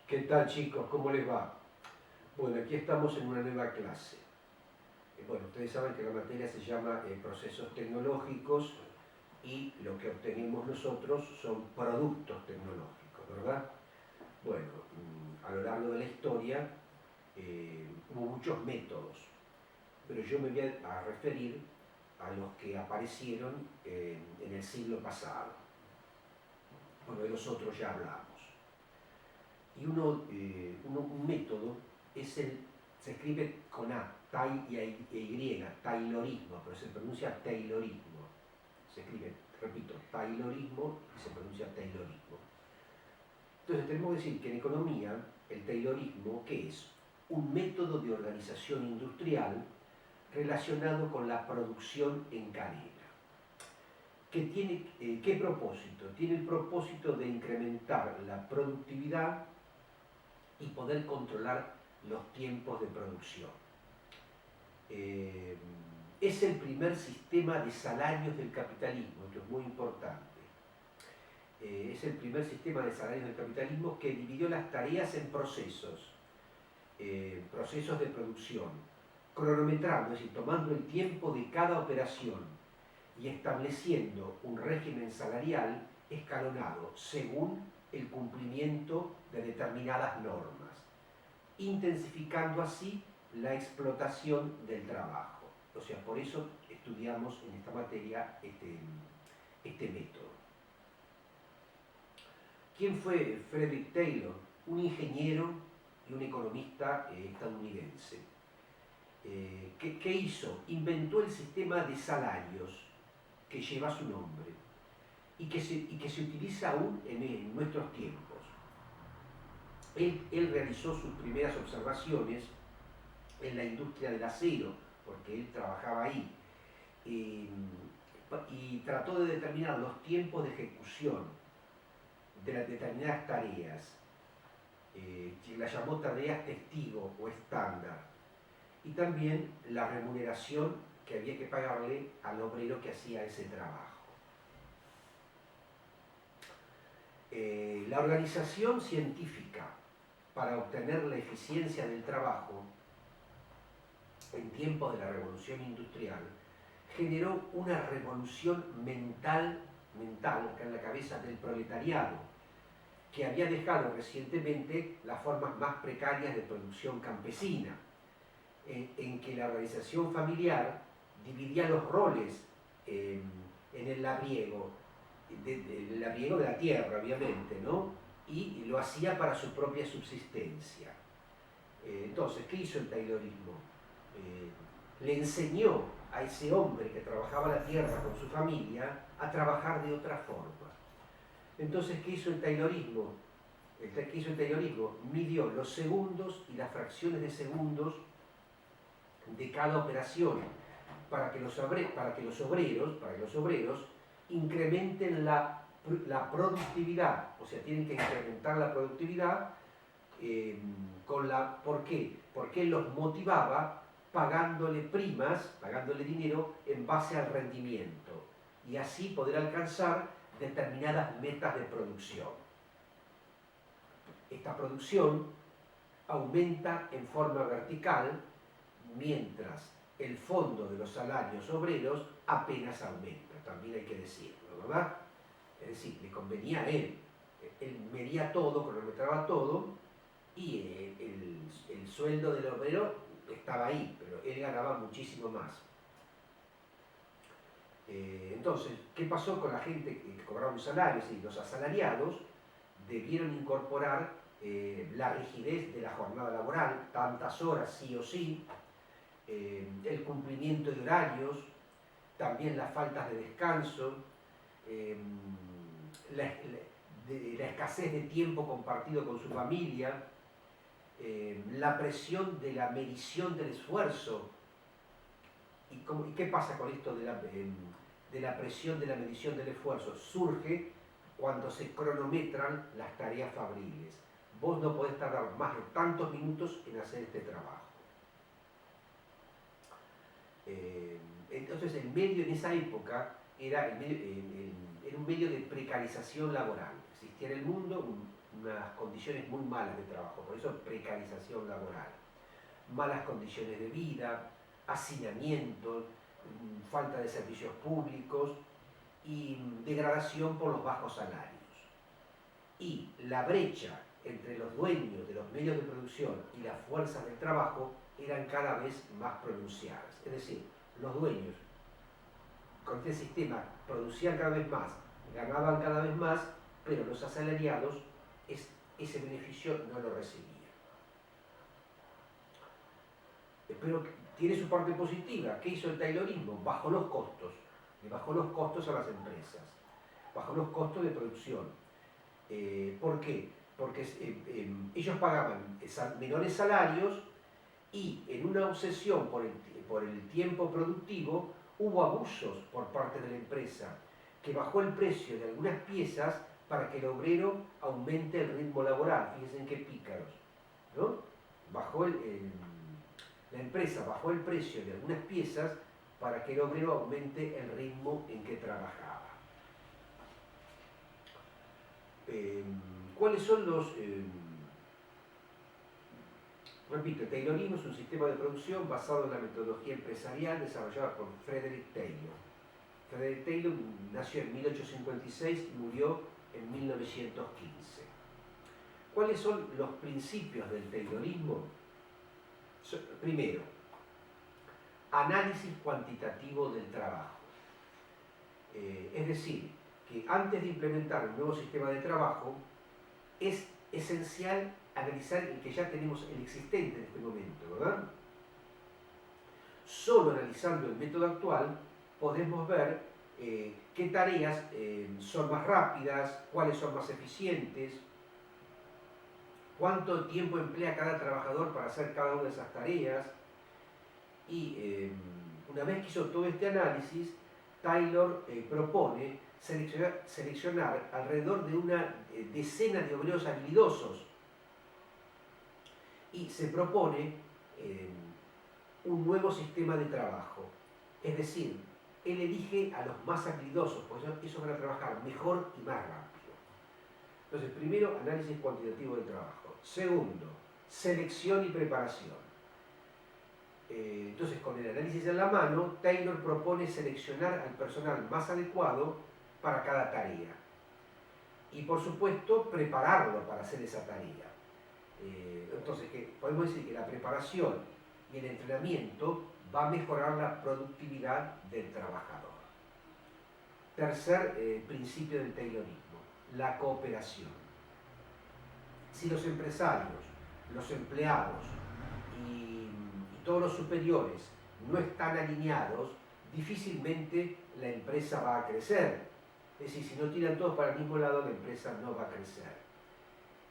¿Qué tal, chicos? ¿Cómo les va? Bueno, aquí estamos en una nueva clase. Bueno, ustedes saben que la materia se llama procesos tecnológicos y lo que obtenemos nosotros son productos tecnológicos, ¿verdad? Bueno, a lo largo de la historia hubo muchos métodos, pero yo me voy a referir a los que aparecieron en el siglo pasado. Bueno, de los otros ya hablamos. Y un método se escribe con A, Y, Taylorismo, pero se pronuncia Taylorismo. Se escribe, repito, Taylorismo y se pronuncia Taylorismo. Entonces tenemos que decir que en economía el Taylorismo, ¿qué es? Un método de organización industrial relacionado con la producción en cadena. ¿Qué propósito? Tiene el propósito de incrementar la productividad y poder controlar los tiempos de producción. Es el primer sistema de salarios del capitalismo, esto es muy importante. Es el primer sistema de salarios del capitalismo que dividió las tareas en procesos de producción, cronometrando, es decir, tomando el tiempo de cada operación y estableciendo un régimen salarial escalonado según el cumplimiento de determinadas normas, intensificando así la explotación del trabajo. O sea, por eso estudiamos en esta materia este método. ¿Quién fue Frederick Taylor? Un ingeniero y un economista estadounidense. ¿Qué hizo? Inventó el sistema de salarios que lleva su nombre y que se utiliza aún en nuestros tiempos. Él realizó sus primeras observaciones en la industria del acero, porque él trabajaba ahí, y trató de determinar los tiempos de ejecución de las determinadas tareas, las llamó tareas testigo o estándar, y también la remuneración que había que pagarle al obrero que hacía ese trabajo. La organización científica para obtener la eficiencia del trabajo en tiempos de la revolución industrial generó una revolución mental acá en la cabeza del proletariado, que había dejado recientemente las formas más precarias de producción campesina, en que la organización familiar dividía los roles en el labriego, el labriego de la tierra, obviamente, ¿no? Y lo hacía para su propia subsistencia. Entonces, ¿qué hizo el taylorismo? Le enseñó a ese hombre que trabajaba la tierra con su familia a trabajar de otra forma. Entonces, ¿qué hizo el taylorismo? ¿Qué hizo el taylorismo? Midió los segundos y las fracciones de segundos de cada operación para que los obreros incrementen la productividad, o sea, tienen que incrementar la productividad. ¿Por qué? Porque él los motivaba pagándole primas, pagándole dinero en base al rendimiento, y así poder alcanzar determinadas metas de producción. Esta producción aumenta en forma vertical, mientras el fondo de los salarios obreros apenas aumenta, también hay que decirlo, ¿verdad? Es decir, le convenía a él medía todo, cronometraba todo, y el sueldo del obrero estaba ahí, pero él ganaba muchísimo más. Entonces, ¿qué pasó con la gente que cobraba un salario? Es decir, los asalariados debieron incorporar la rigidez de la jornada laboral, tantas horas sí o sí, el cumplimiento de horarios, también las faltas de descanso, la escasez de tiempo compartido con su familia, la presión de la medición del esfuerzo. ¿Y qué pasa con esto de la presión de la medición del esfuerzo? Surge cuando se cronometran las tareas fabriles. Vos no podés tardar más de tantos minutos en hacer este trabajo. Entonces el medio en esa época era un medio de precarización laboral. Existía en el mundo un unas condiciones muy malas de trabajo, por eso precarización laboral, malas condiciones de vida, hacinamiento, falta de servicios públicos y degradación por los bajos salarios. Y la brecha entre los dueños de los medios de producción y las fuerzas del trabajo eran cada vez más pronunciadas. Es decir, los dueños con este sistema producían cada vez más, ganaban cada vez más, pero los asalariados ese beneficio no lo recibían. Pero tiene su parte positiva. ¿Qué hizo el taylorismo? Bajó los costos. Le bajó los costos a las empresas. Bajó los costos de producción. ¿Por qué? Porque ellos pagaban menores salarios y en una obsesión por el tiempo productivo hubo abusos por parte de la empresa que bajó el precio de algunas piezas para que el obrero aumente el ritmo laboral. Fíjense en qué pícaros, ¿no? La empresa bajó el precio de algunas piezas para que el obrero aumente el ritmo en que trabajaba. ¿Cuáles son los...? Repito, el taylorismo es un sistema de producción basado en la metodología empresarial desarrollada por Frederick Taylor. Frederick Taylor nació en 1856 y murió en 1915. ¿Cuáles son los principios del taylorismo? Primero, análisis cuantitativo del trabajo. Es decir, que antes de implementar un nuevo sistema de trabajo, es esencial analizar el que ya tenemos, el existente en este momento, ¿verdad? Solo analizando el método actual podemos ver qué tareas son más rápidas, cuáles son más eficientes, cuánto tiempo emplea cada trabajador para hacer cada una de esas tareas. Y una vez que hizo todo este análisis, Taylor propone seleccionar alrededor de una decena de obreros habilidosos y se propone un nuevo sistema de trabajo. Es decir, él elige a los más habilidosos, porque esos van a trabajar mejor y más rápido. Entonces, primero, análisis cuantitativo del trabajo. Segundo, selección y preparación. Entonces, con el análisis en la mano, Taylor propone seleccionar al personal más adecuado para cada tarea. Y, por supuesto, prepararlo para hacer esa tarea. Entonces, podemos decir que la preparación y el entrenamiento va a mejorar la productividad del trabajador. Tercer principio del taylorismo, la cooperación. Si los empresarios, los empleados y todos los superiores no están alineados, difícilmente la empresa va a crecer. Es decir, si no tiran todos para el mismo lado, la empresa no va a crecer.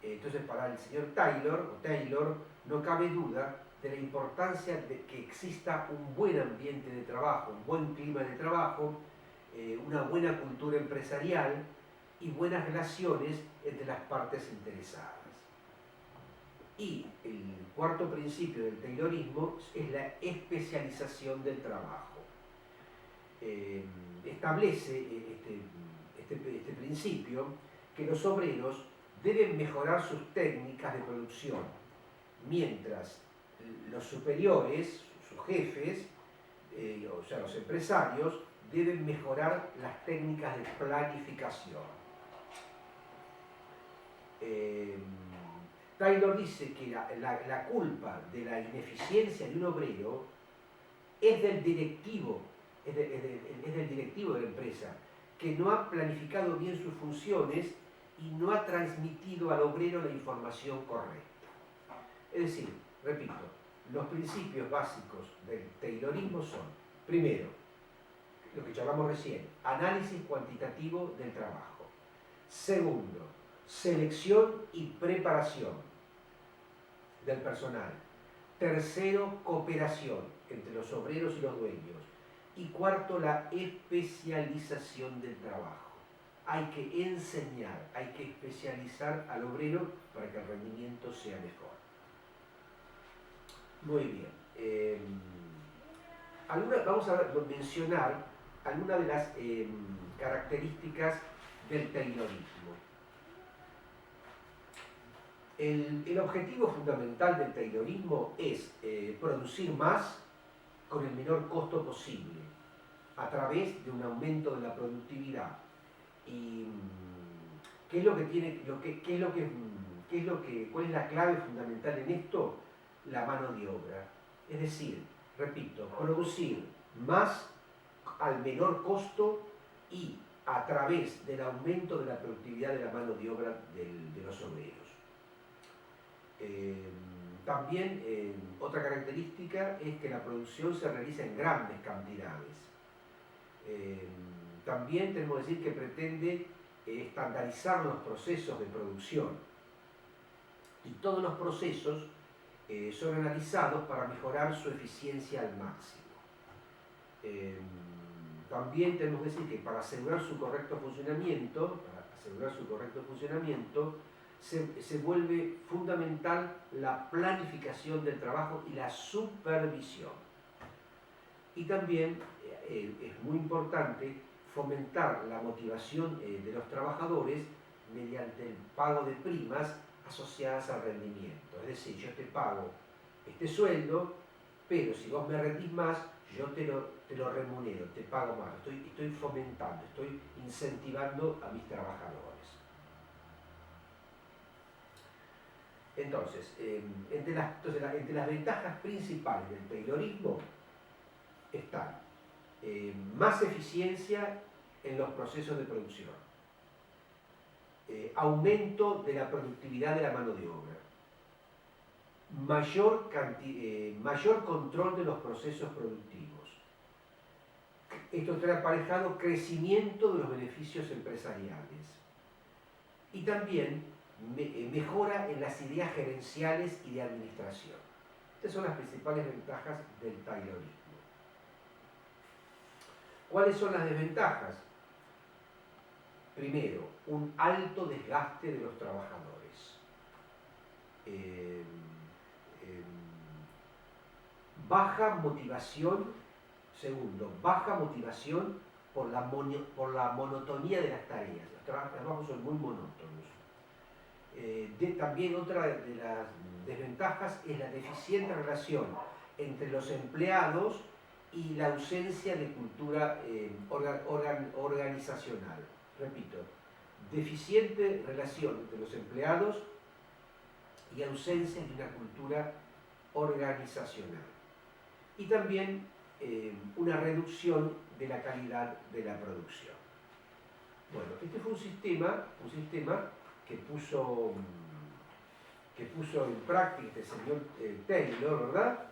Entonces, para el señor Taylor, no cabe duda de la importancia de que exista un buen ambiente de trabajo, un buen clima de trabajo, una buena cultura empresarial y buenas relaciones entre las partes interesadas. Y el cuarto principio del taylorismo es la especialización del trabajo. Establece este principio que los obreros deben mejorar sus técnicas de producción, mientras los superiores, sus jefes, o sea, los empresarios, deben mejorar las técnicas de planificación. Taylor dice que la culpa de la ineficiencia de un obrero es del directivo, es del directivo de la empresa, que no ha planificado bien sus funciones y no ha transmitido al obrero la información correcta. Es decir, repito, los principios básicos del taylorismo son, primero, lo que llamamos recién, análisis cuantitativo del trabajo. Segundo, selección y preparación del personal. Tercero, cooperación entre los obreros y los dueños. Y cuarto, la especialización del trabajo. Hay que enseñar, hay que especializar al obrero para que el rendimiento sea mejor. Muy bien. Vamos a mencionar algunas de las características del taylorismo. El objetivo fundamental del taylorismo es producir más con el menor costo posible, a través de un aumento de la productividad. ¿Y qué es lo que tiene, cuál es la clave fundamental en esto? La mano de obra. Es decir, repito, producir más al menor costo y a través del aumento de la productividad de la mano de obra de los obreros. También otra característica es que la producción se realiza en grandes cantidades. También tenemos que decir que pretende estandarizar los procesos de producción, y todos los procesos son analizados para mejorar su eficiencia al máximo. También tenemos que decir que para asegurar su correcto funcionamiento, se vuelve fundamental la planificación del trabajo y la supervisión. Y también es muy importante fomentar la motivación de los trabajadores mediante el pago de primas asociadas al rendimiento. Es decir, yo te pago este sueldo, pero si vos me rendís más, yo te lo remunero, te pago más. Estoy fomentando, estoy incentivando a mis trabajadores. Entonces, entre las ventajas principales del taylorismo están más eficiencia en los procesos de producción, aumento de la productividad de la mano de obra, mayor control de los procesos productivos. Esto trae aparejado crecimiento de los beneficios empresariales y también mejora en las ideas gerenciales y de administración. Estas son las principales ventajas del taylorismo. ¿Cuáles son las desventajas? Primero, un alto desgaste de los trabajadores. Baja motivación. Segundo, baja motivación por la monotonía de las tareas. Los trabajos son muy monótonos. También otra de las desventajas es la deficiente relación entre los empleados y la ausencia de cultura organizacional. Repito, deficiente relación entre los empleados y ausencia de una cultura organizacional. Y también una reducción de la calidad de la producción. Bueno, este fue un sistema que puso en práctica el señor Taylor, ¿verdad?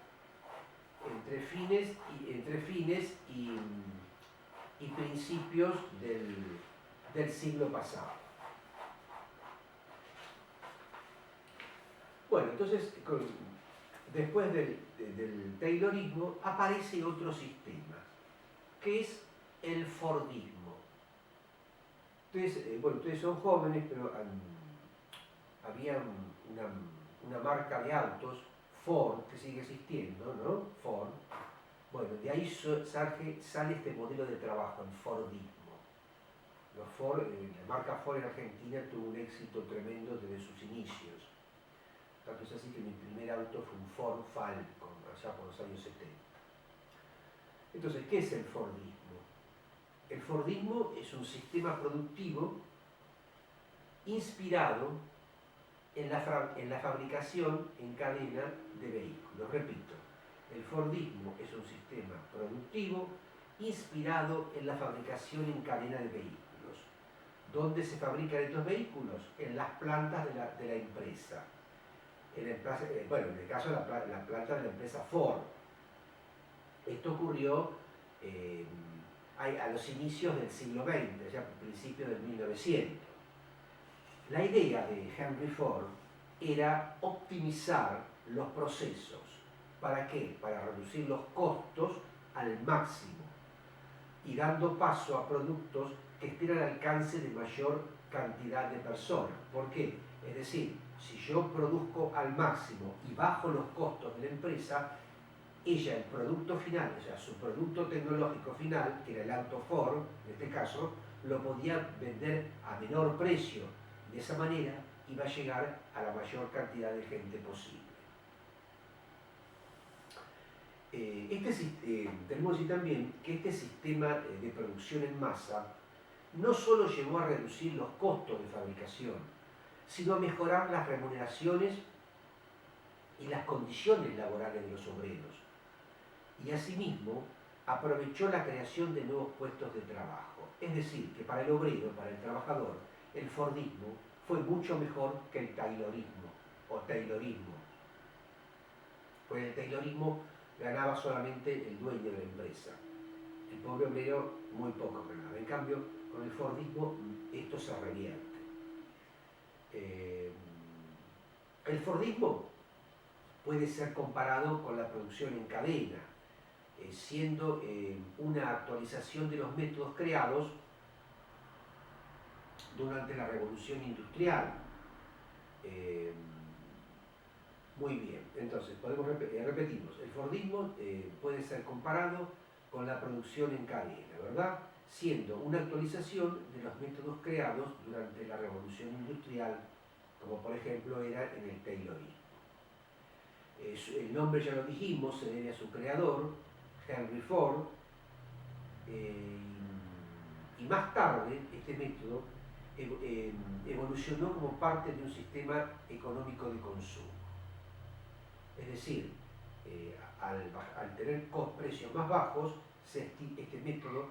Entre fines y principios del siglo pasado. Bueno, entonces, después del taylorismo aparece otro sistema, que es el fordismo. Ustedes son jóvenes, pero había una marca de autos, Ford, que sigue existiendo, ¿no? Ford. Bueno, de ahí sale este modelo de trabajo, el fordismo. La marca Ford en Argentina tuvo un éxito tremendo desde sus inicios. Tanto es así que mi primer auto fue un Ford Falcon, allá por los años 70. Entonces, ¿qué es el fordismo? El fordismo es un sistema productivo inspirado en la fabricación en cadena de vehículos. Repito, el fordismo es un sistema productivo inspirado en la fabricación en cadena de vehículos. ¿Dónde se fabrican estos vehículos? En las plantas de la empresa. En el caso de la planta de la empresa Ford. Esto ocurrió a los inicios del siglo XX, ya a principios del 1900. La idea de Henry Ford era optimizar los procesos. ¿Para qué? Para reducir los costos al máximo y dando paso a productos que estén al alcance de mayor cantidad de personas. ¿Por qué? Es decir, si yo produzco al máximo y bajo los costos de la empresa, ella, el producto final, o sea, su producto tecnológico final, que era el auto Ford, en este caso, lo podía vender a menor precio. De esa manera y va a llegar a la mayor cantidad de gente posible. Tenemos que decir también que este sistema de producción en masa no solo llevó a reducir los costos de fabricación, sino a mejorar las remuneraciones y las condiciones laborales de los obreros. Y asimismo, aprovechó la creación de nuevos puestos de trabajo. Es decir, que para el obrero, para el trabajador, el Fordismo fue mucho mejor que el Taylorismo o Taylorismo. Pues el Taylorismo ganaba solamente el dueño de la empresa. El pobre obrero muy poco ganaba. En cambio, con el Fordismo esto se revierte. El Fordismo puede ser comparado con la producción en cadena, siendo una actualización de los métodos creados durante la Revolución Industrial. Muy bien, entonces repetimos, el Fordismo puede ser comparado con la producción en cadena, ¿verdad? Siendo una actualización de los métodos creados durante la Revolución Industrial, como por ejemplo era en el Taylorismo. El nombre ya lo dijimos, se debe a su creador, Henry Ford, y más tarde este método evolucionó como parte de un sistema económico de consumo. Es decir, al tener precios más bajos, este método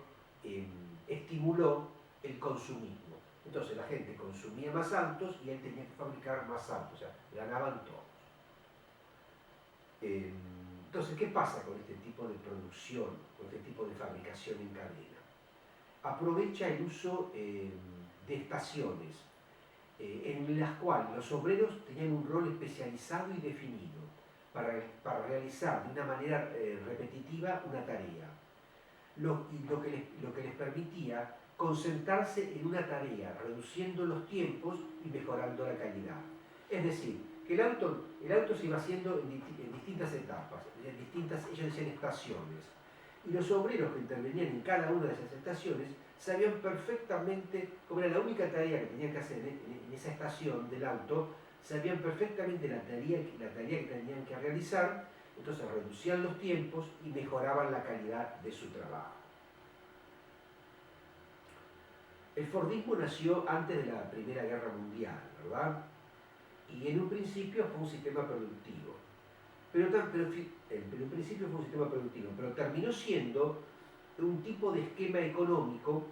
estimuló el consumismo. Entonces la gente consumía más autos y él tenía que fabricar más autos, o sea, ganaban todos. Entonces, ¿qué pasa con este tipo de producción, con este tipo de fabricación en cadena? Aprovecha el uso de estaciones, en las cuales los obreros tenían un rol especializado y definido para realizar de una manera repetitiva una tarea, lo que les permitía concentrarse en una tarea, reduciendo los tiempos y mejorando la calidad. Es decir, que el auto se iba haciendo en distintas etapas, ellos decían estaciones, y los obreros que intervenían en cada una de esas estaciones sabían perfectamente, como era la única tarea que tenían que hacer en esa estación del auto, sabían perfectamente la tarea que tenían que realizar, entonces reducían los tiempos y mejoraban la calidad de su trabajo. El Fordismo nació antes de la Primera Guerra Mundial, ¿verdad? Y en un principio fue un sistema productivo. Pero en principio fue un sistema productivo, pero terminó siendo un tipo de esquema económico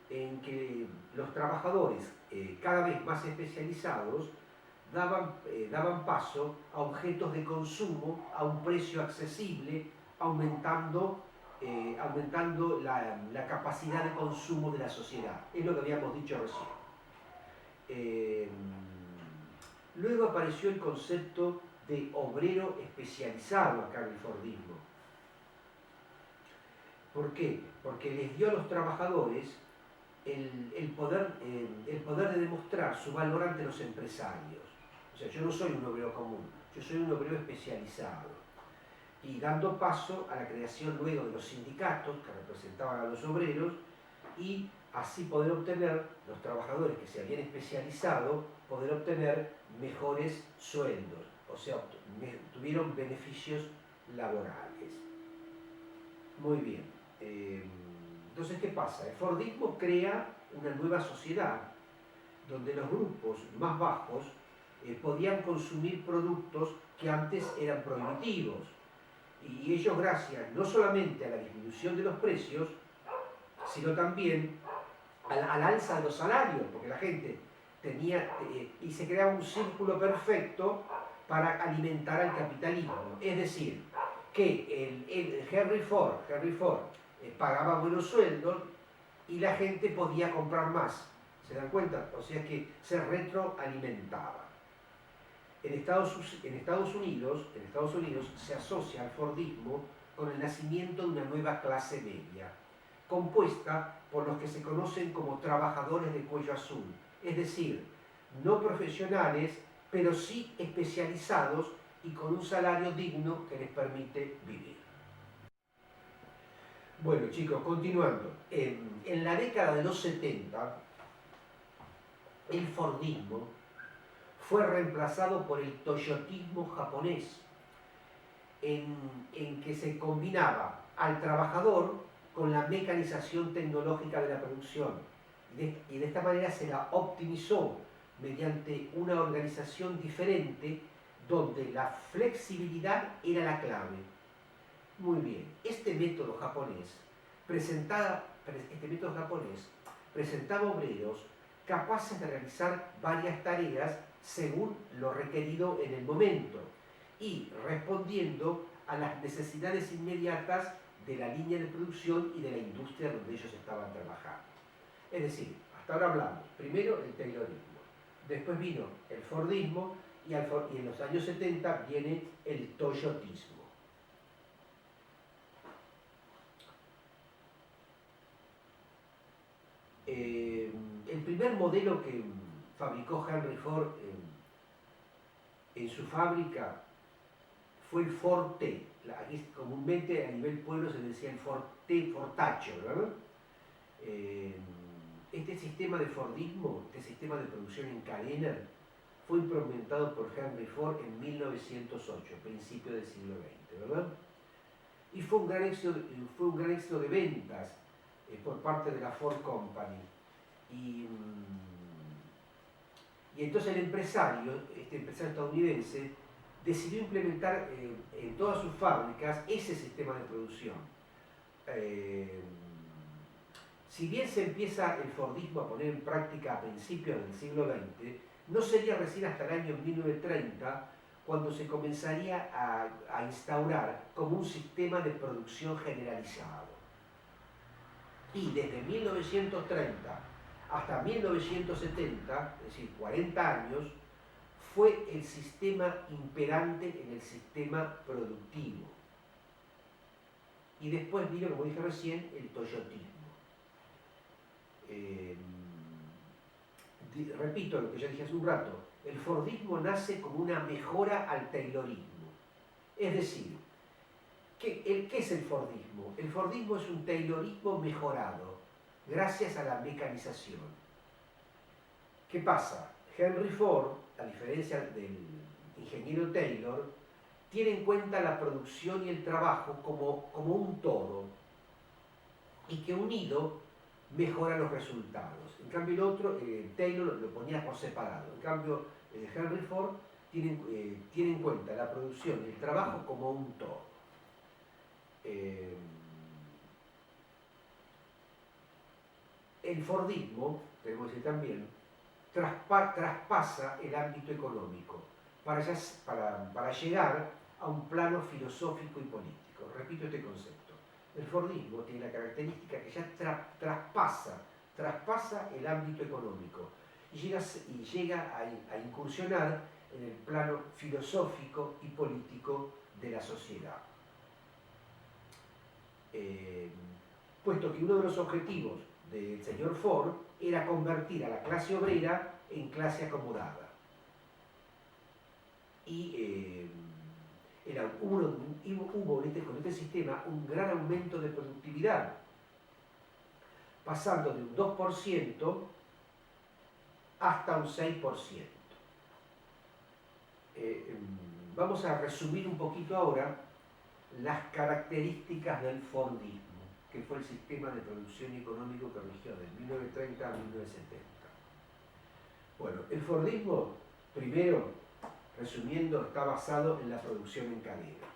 en que los trabajadores, cada vez más especializados, daban paso a objetos de consumo a un precio accesible, aumentando la capacidad de consumo de la sociedad. Es lo que habíamos dicho recién. Luego apareció el concepto de obrero especializado acá en el Fordismo. ¿Por qué? Porque les dio a los trabajadores el poder de demostrar su valor ante los empresarios. O sea, yo no soy un obrero común, yo soy un obrero especializado. Y dando paso a la creación luego de los sindicatos que representaban a los obreros, y así poder obtener, los trabajadores que se habían especializado, poder obtener mejores sueldos, o sea, tuvieron beneficios laborales. Muy bien. Entonces, ¿qué pasa? El Fordismo crea una nueva sociedad donde los grupos más bajos podían consumir productos que antes eran prohibitivos. Y ellos, gracias no solamente a la disminución de los precios, sino también al alza de los salarios, porque la gente tenía, y se creaba un círculo perfecto para alimentar al capitalismo. Es decir, que el Henry Ford pagaba buenos sueldos y la gente podía comprar más. ¿Se dan cuenta? O sea que se retroalimentaba. En Estados Unidos se asocia al Fordismo con el nacimiento de una nueva clase media, compuesta por los que se conocen como trabajadores de cuello azul, es decir, no profesionales, pero sí especializados y con un salario digno que les permite vivir. Bueno, chicos, continuando. En la década de los 70, el Fordismo fue reemplazado por el toyotismo japonés, en que se combinaba al trabajador con la mecanización tecnológica de la producción. Y de esta manera se la optimizó mediante una organización diferente donde la flexibilidad era la clave. Muy bien, este método japonés presentaba obreros capaces de realizar varias tareas según lo requerido en el momento y respondiendo a las necesidades inmediatas de la línea de producción y de la industria donde ellos estaban trabajando. Es decir, hasta ahora hablamos, primero el Taylorismo, después vino el Fordismo y en los años 70 viene el Toyotismo. El primer modelo que fabricó Henry Ford en su fábrica fue el Ford T. Aquí comúnmente a nivel pueblo se decía el Ford T, Fortacho, ¿verdad? Este sistema de Fordismo, este sistema de producción en cadena, fue implementado por Henry Ford en 1908, principio del siglo XX, ¿verdad? Y fue un gran éxito de ventas por parte de la Ford Company. Y entonces el empresario, este empresario estadounidense, decidió implementar en todas sus fábricas ese sistema de producción. Si bien se empieza el Fordismo a poner en práctica a principios del siglo XX, no sería recién hasta el año 1930 cuando se comenzaría a instaurar como un sistema de producción generalizado. Y desde 1930 hasta 1970, es decir, 40 años, fue el sistema imperante en el sistema productivo. Y después vino, como dije recién, el toyotismo. Repito lo que ya dije hace un rato, el Fordismo nace como una mejora al Taylorismo. Es decir, ¿qué es el Fordismo? El Fordismo es un Taylorismo mejorado, gracias a la mecanización. ¿Qué pasa? Henry Ford, a diferencia del ingeniero Taylor, tiene en cuenta la producción y el trabajo como un todo, y que unido mejora los resultados. En cambio el otro, Taylor lo ponía por separado. En cambio, Henry Ford tiene en cuenta la producción y el trabajo como un todo. El Fordismo, debemos decir también, traspasa el ámbito económico para llegar a un plano filosófico y político. Repito este concepto. El Fordismo tiene la característica que ya traspasa el ámbito económico y llega a incursionar en el plano filosófico y político de la sociedad. Puesto que uno de los objetivos del señor Ford era convertir a la clase obrera en clase acomodada. Y hubo con este sistema un gran aumento de productividad, pasando de un 2% hasta un 6%. Vamos a resumir un poquito ahora las características del Fordismo, que fue el sistema de producción económico que rigió de 1930 a 1970. Bueno, el Fordismo, primero, resumiendo, está basado en la producción en cadena.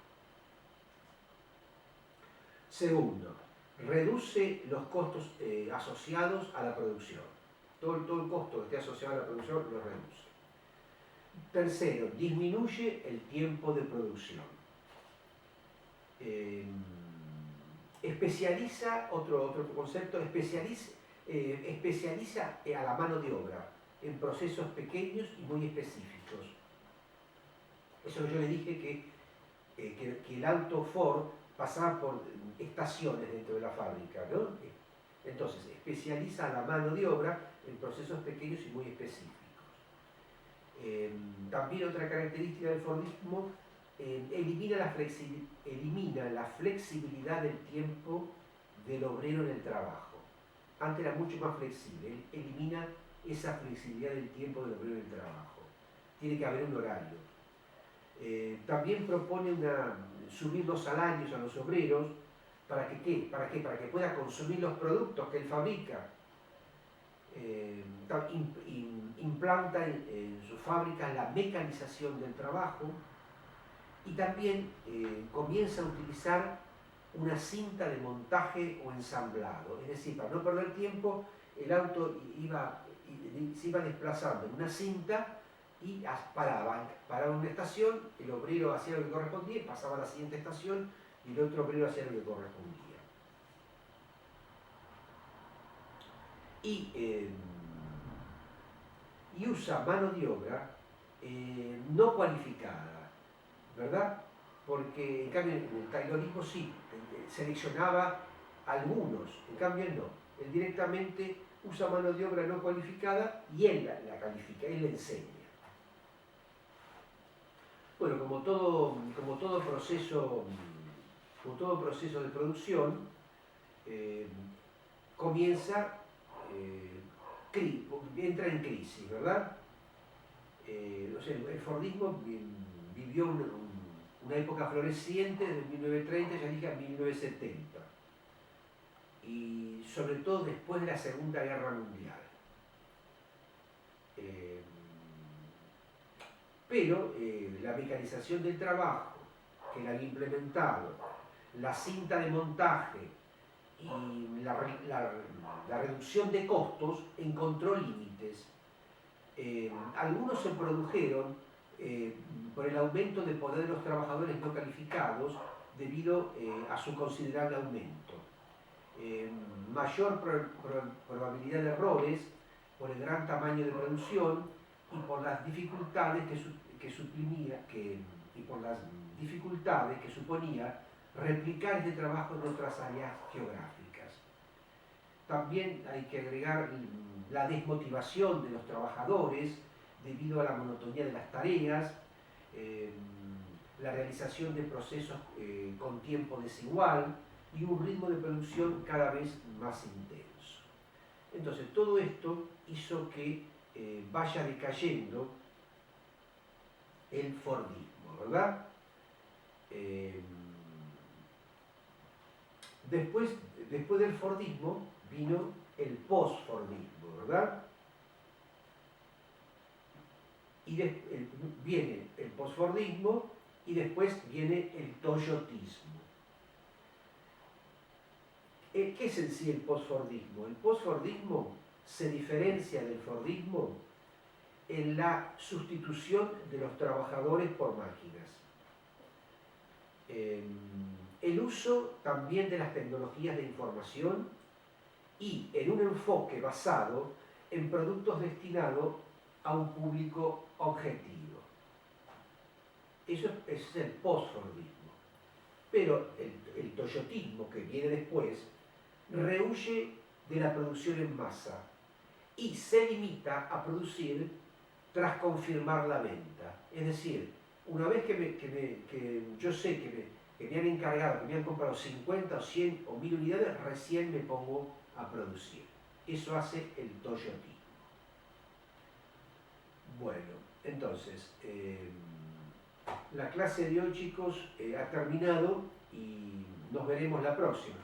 Segundo, reduce los costos asociados a la producción. Todo el costo que esté asociado a la producción lo reduce. Tercero, disminuye el tiempo de producción. Especializa, otro concepto, especializa a la mano de obra en procesos pequeños y muy específicos. Eso que yo le dije que el auto Ford pasaba por estaciones dentro de la fábrica, ¿no? Entonces, especializa a la mano de obra en procesos pequeños y muy específicos. También otra característica del Fordismo, elimina la flexibilidad del tiempo del obrero en el trabajo. Antes era mucho más flexible, él elimina esa flexibilidad del tiempo del obrero en el trabajo. tiene que haber un horario. También propone subir los salarios a los obreros. ¿Para que qué? ¿Para qué? Para que pueda consumir los productos que él fabrica. Implanta en sus fábricas la mecanización del trabajo y también comienza a utilizar una cinta de montaje o ensamblado. Es decir, para no perder tiempo, el auto se iba desplazando en una cinta y paraba en una estación, el obrero hacía lo que correspondía, pasaba a la siguiente estación y el otro obrero hacía lo que correspondía. Y usa mano de obra no cualificada, ¿verdad? Porque en cambio en el taylorismo sí, seleccionaba algunos, en cambio no. Él directamente usa mano de obra no cualificada y él la califica, él la enseña. Bueno, como todo proceso de producción, entra en crisis, ¿verdad? O sea, el Fordismo vivió una época floreciente desde 1930, ya dije, a 1970. Y sobre todo después de la Segunda Guerra Mundial. Pero la mecanización del trabajo, que la había implementado, la cinta de montaje y la reducción de costos encontró límites. Algunos se produjeron por el aumento del poder de los trabajadores no calificados debido a su considerable aumento. Mayor probabilidad de errores por el gran tamaño de producción y por las dificultades que suponía replicar este trabajo en otras áreas geográficas. También hay que agregar la desmotivación de los trabajadores debido a la monotonía de las tareas, la realización de procesos con tiempo desigual y un ritmo de producción cada vez más intenso. Entonces, todo esto hizo que vaya decayendo el Fordismo, ¿verdad? Después del Fordismo vino el post-Fordismo, ¿verdad? Y viene el post-Fordismo y después viene el toyotismo. ¿Qué es en sí el post-Fordismo? El post-Fordismo se diferencia del Fordismo en la sustitución de los trabajadores por máquinas. El uso también de las tecnologías de información y en un enfoque basado en productos destinados a un público objetivo. Eso es el post-Fordismo. Pero el toyotismo, que viene después, rehuye de la producción en masa y se limita a producir tras confirmar la venta. Es decir, una vez que yo sé que me han encargado, que me han comprado 50 o 100 o 1000 unidades, recién me pongo a producir. Eso hace el toyotismo. Bueno, entonces, la clase de hoy, chicos, ha terminado y nos veremos la próxima.